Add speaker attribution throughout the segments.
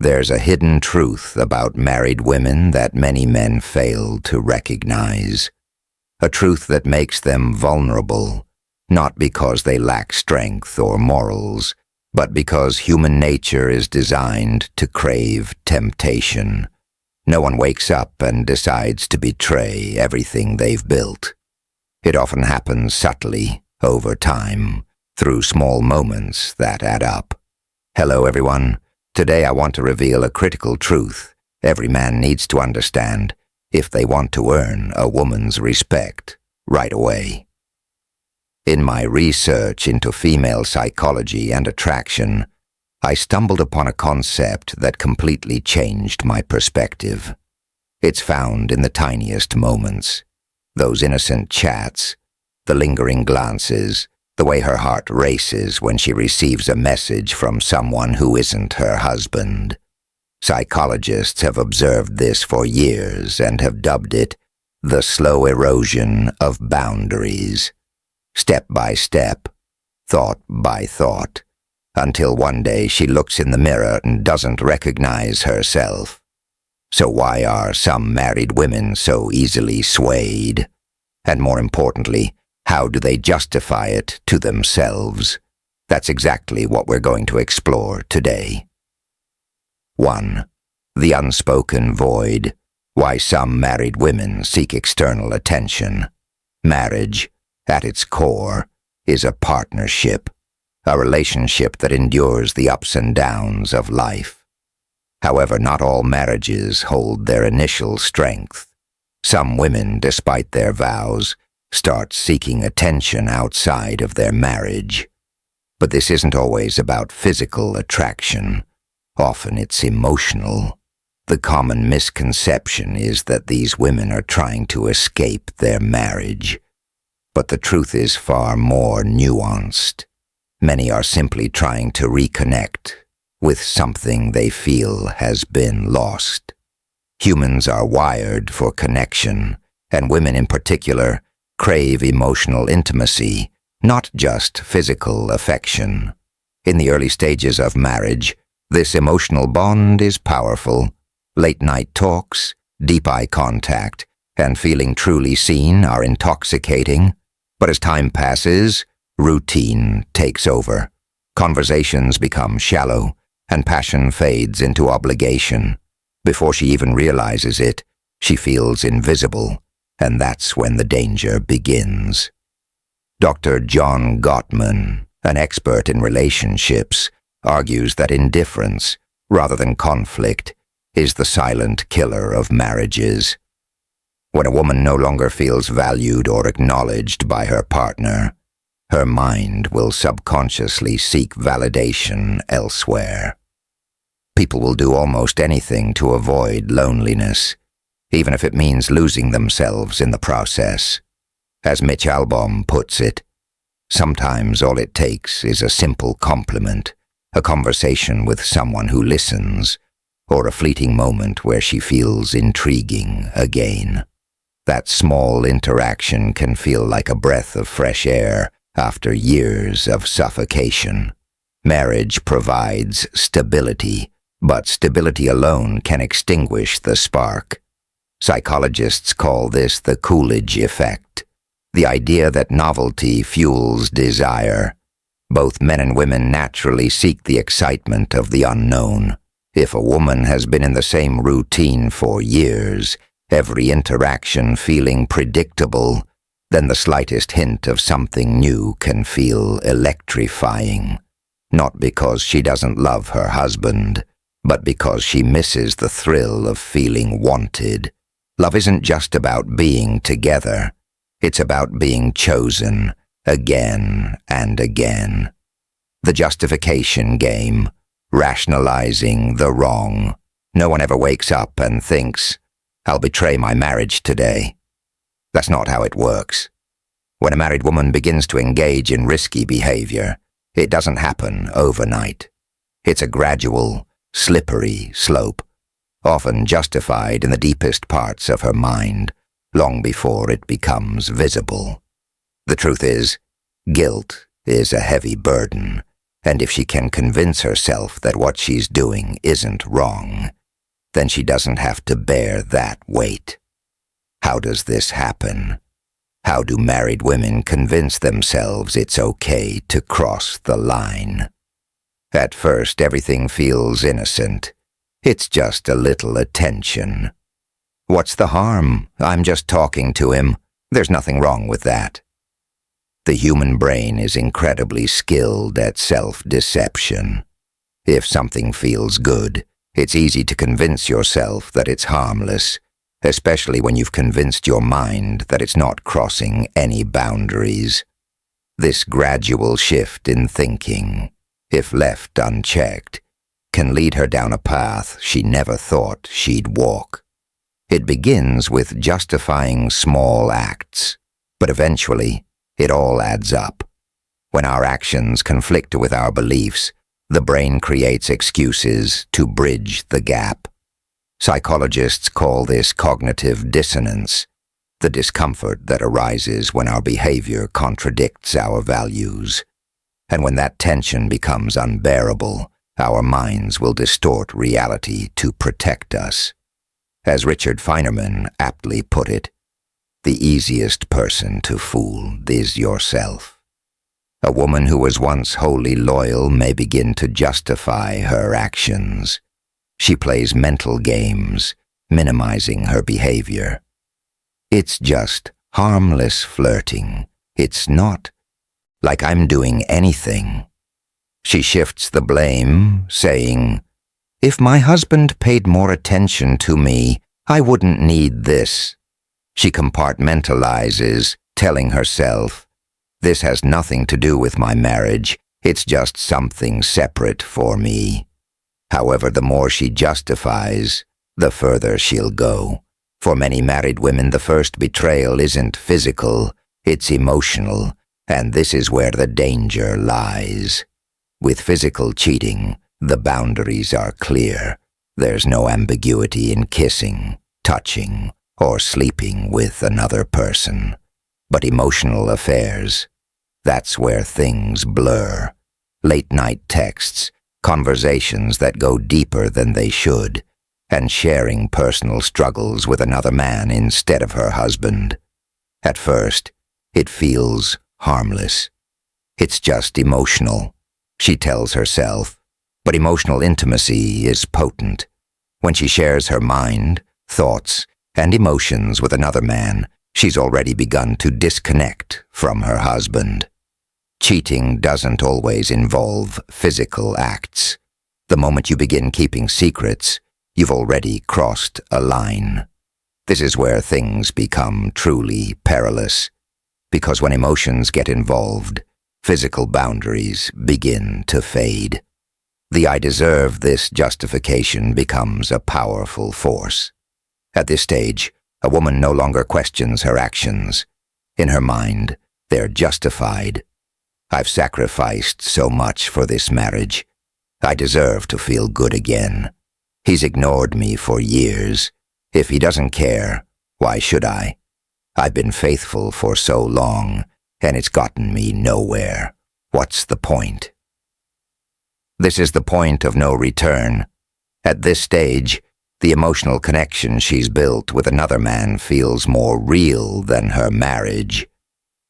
Speaker 1: There's a hidden truth about married women that many men fail to recognize. A truth that makes them vulnerable, not because they lack strength or morals, but because human nature is designed to crave temptation. No one wakes up and decides to betray everything they've built. It often happens subtly, over time, through small moments that add up. Hello, everyone. Today I want to reveal a critical truth every man needs to understand if they want to earn a woman's respect right away. In my research into female psychology and attraction, I stumbled upon a concept that completely changed my perspective. It's found in the tiniest moments, those innocent chats, the lingering glances, the way her heart races when she receives a message from someone who isn't her husband. Psychologists have observed this for years and have dubbed it the slow erosion of boundaries. Step by step, thought by thought, until one day she looks in the mirror and doesn't recognize herself. So why are some married women so easily swayed? And more importantly, how do they justify it to themselves? That's exactly what we're going to explore today. 1. The unspoken void. Why some married women seek external attention. Marriage, at its core, is a partnership, a relationship that endures the ups and downs of life. However, not all marriages hold their initial strength. Some women, despite their vows, start seeking attention outside of their marriage. But this isn't always about physical attraction. Often it's emotional. The common misconception is that these women are trying to escape their marriage. But the truth is far more nuanced. Many are simply trying to reconnect with something they feel has been lost. Humans are wired for connection, and women in particular crave emotional intimacy, not just physical affection. In the early stages of marriage, this emotional bond is powerful. Late-night talks, deep eye contact, and feeling truly seen are intoxicating. But as time passes, routine takes over. Conversations become shallow, and passion fades into obligation. Before she even realizes it, she feels invisible, and that's when the danger begins. Dr. John Gottman, an expert in relationships, argues that indifference, rather than conflict, is the silent killer of marriages. When a woman no longer feels valued or acknowledged by her partner, her mind will subconsciously seek validation elsewhere. People will do almost anything to avoid loneliness, even if it means losing themselves in the process. As Mitch Albom puts it, sometimes all it takes is a simple compliment, a conversation with someone who listens, or a fleeting moment where she feels intriguing again. That small interaction can feel like a breath of fresh air after years of suffocation. Marriage provides stability, but stability alone can extinguish the spark. Psychologists call this the Coolidge effect, the idea that novelty fuels desire. Both men and women naturally seek the excitement of the unknown. If a woman has been in the same routine for years, every interaction feeling predictable, then the slightest hint of something new can feel electrifying. Not because she doesn't love her husband, but because she misses the thrill of feeling wanted. Love isn't just about being together. It's about being chosen again and again. The justification game, rationalizing the wrong. No one ever wakes up and thinks, I'll betray my marriage today. That's not how it works. When a married woman begins to engage in risky behavior, it doesn't happen overnight. It's a gradual, slippery slope, often justified in the deepest parts of her mind, long before it becomes visible. The truth is, guilt is a heavy burden, And if she can convince herself that what she's doing isn't wrong, then she doesn't have to bear that weight. How does this happen? How do married women convince themselves it's okay to cross the line? At first, everything feels innocent. It's just a little attention. What's the harm? I'm just talking to him. There's nothing wrong with that. The human brain is incredibly skilled at self-deception. If something feels good, it's easy to convince yourself that it's harmless, especially when you've convinced your mind that it's not crossing any boundaries. This gradual shift in thinking, if left unchecked, can lead her down a path she never thought she'd walk. It begins with justifying small acts, but eventually, it all adds up. When our actions conflict with our beliefs, the brain creates excuses to bridge the gap. Psychologists call this cognitive dissonance, the discomfort that arises when our behavior contradicts our values. And when that tension becomes unbearable, our minds will distort reality to protect us. As Richard Feynman aptly put it, the easiest person to fool is yourself. A woman who was once wholly loyal may begin to justify her actions. She plays mental games, minimizing her behavior. It's just harmless flirting. It's not like I'm doing anything. She shifts the blame, saying, "If my husband paid more attention to me, I wouldn't need this." She compartmentalizes, telling herself, "This has nothing to do with my marriage, it's just something separate for me." However, the more she justifies, the further she'll go. For many married women, the first betrayal isn't physical, it's emotional, and this is where the danger lies. With physical cheating, the boundaries are clear. There's no ambiguity in kissing, touching, or sleeping with another person. But emotional affairs, that's where things blur. Late-night texts, conversations that go deeper than they should, and sharing personal struggles with another man instead of her husband. At first, it feels harmless. It's just emotional, she tells herself, but emotional intimacy is potent. When she shares her mind, thoughts, and emotions with another man, she's already begun to disconnect from her husband. Cheating doesn't always involve physical acts. The moment you begin keeping secrets, you've already crossed a line. This is where things become truly perilous, because when emotions get involved, physical boundaries begin to fade. The "I deserve this" justification becomes a powerful force. At this stage, a woman no longer questions her actions. In her mind, they're justified. I've sacrificed so much for this marriage. I deserve to feel good again. He's ignored me for years. If he doesn't care, why should I? I've been faithful for so long, and it's gotten me nowhere. What's the point? This is the point of no return. At this stage, the emotional connection she's built with another man feels more real than her marriage,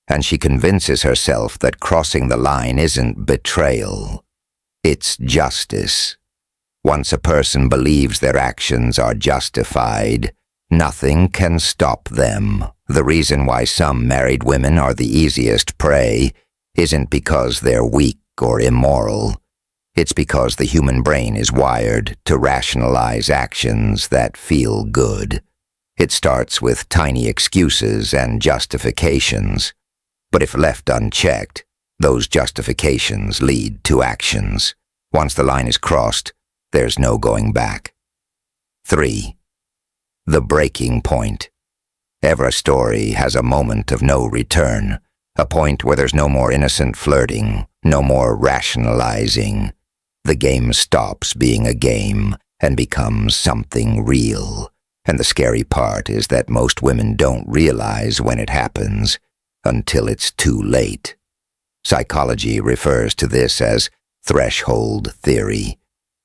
Speaker 1: and she convinces herself that crossing the line isn't betrayal, it's justice. Once a person believes their actions are justified, nothing can stop them. The reason why some married women are the easiest prey isn't because they're weak or immoral. It's because the human brain is wired to rationalize actions that feel good. It starts with tiny excuses and justifications, but if left unchecked, those justifications lead to actions. Once the line is crossed, there's no going back. 3. The breaking point. Every story has a moment of no return, a point where there's no more innocent flirting, no more rationalizing. The game stops being a game and becomes something real. And the scary part is that most women don't realize when it happens until it's too late. Psychology refers to this as threshold theory,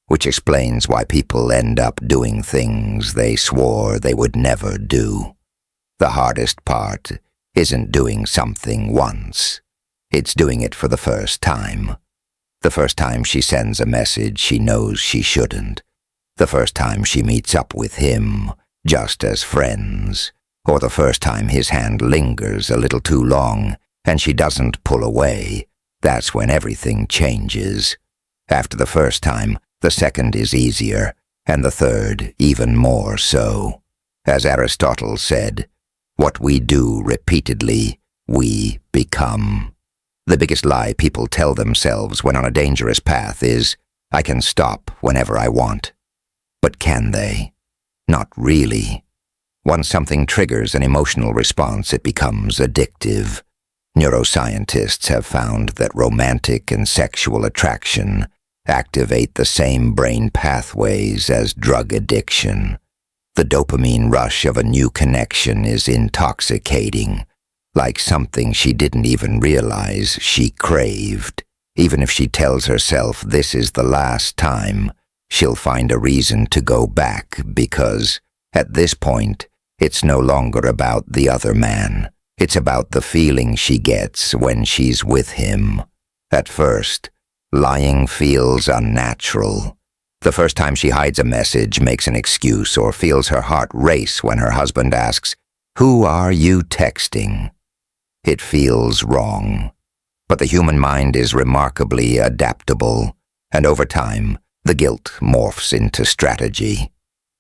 Speaker 1: which explains why people end up doing things they swore they would never do. The hardest part isn't doing something once. It's doing it for the first time. The first time she sends a message she knows she shouldn't. The first time she meets up with him, just as friends. Or the first time his hand lingers a little too long and she doesn't pull away. That's when everything changes. After the first time, the second is easier, and the third even more so. As Aristotle said, what we do repeatedly, we become. The biggest lie people tell themselves when on a dangerous path is, I can stop whenever I want. But can they? Not really. Once something triggers an emotional response, it becomes addictive. Neuroscientists have found that romantic and sexual attraction activate the same brain pathways as drug addiction. The dopamine rush of a new connection is intoxicating, like something she didn't even realize she craved. Even if she tells herself this is the last time, she'll find a reason to go back because, at this point, it's no longer about the other man. It's about the feeling she gets when she's with him. At first, lying feels unnatural. The first time she hides a message, makes an excuse, or feels her heart race when her husband asks, "Who are you texting?" It feels wrong. But the human mind is remarkably adaptable, and over time, the guilt morphs into strategy.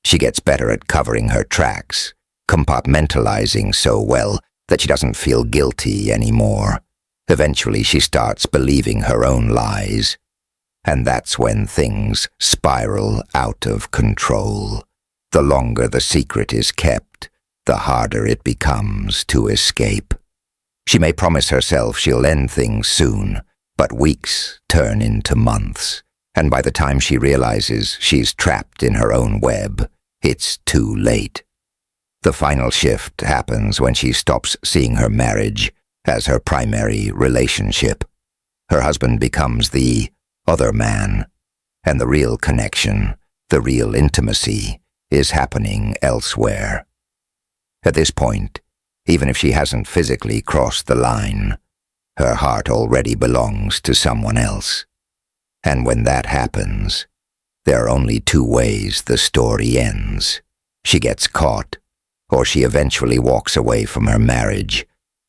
Speaker 1: She gets better at covering her tracks, compartmentalizing so well that she doesn't feel guilty anymore. Eventually, she starts believing her own lies. And that's when things spiral out of control. The longer the secret is kept, the harder it becomes to escape. She may promise herself she'll end things soon, but weeks turn into months. And by the time she realizes she's trapped in her own web, it's too late. The final shift happens when she stops seeing her marriage as her primary relationship. Her husband becomes the other man, and the real connection, the real intimacy, is happening elsewhere. At this point, even if she hasn't physically crossed the line, her heart already belongs to someone else. And when that happens, there are only two ways the story ends. She gets caught, or she eventually walks away from her marriage,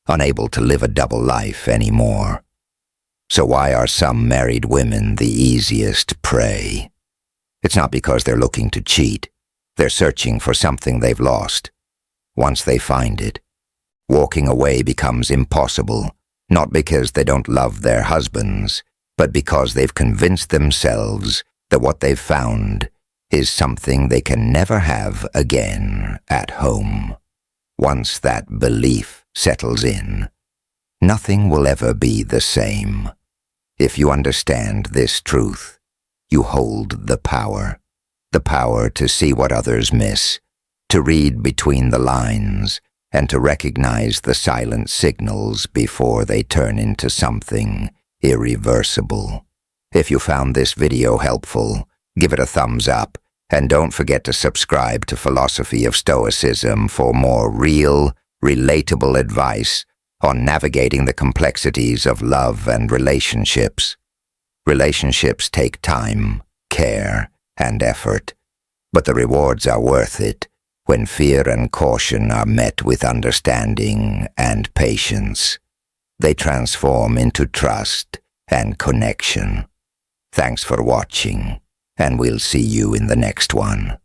Speaker 1: unable to live a double life anymore. So why are some married women the easiest prey? It's not because they're looking to cheat. They're searching for something they've lost. Once they find it, walking away becomes impossible, not because they don't love their husbands, but because they've convinced themselves that what they've found is something they can never have again at home. Once that belief settles in, nothing will ever be the same. If you understand this truth, you hold the power to see what others miss, to read between the lines, and to recognize the silent signals before they turn into something irreversible. If you found this video helpful, give it a thumbs up, and don't forget to subscribe to Philosophy of Stoicism for more real, relatable advice on navigating the complexities of love and relationships. Relationships take time, care, and effort, but the rewards are worth it when fear and caution are met with understanding and patience. They transform into trust and connection. Thanks for watching, and we'll see you in the next one.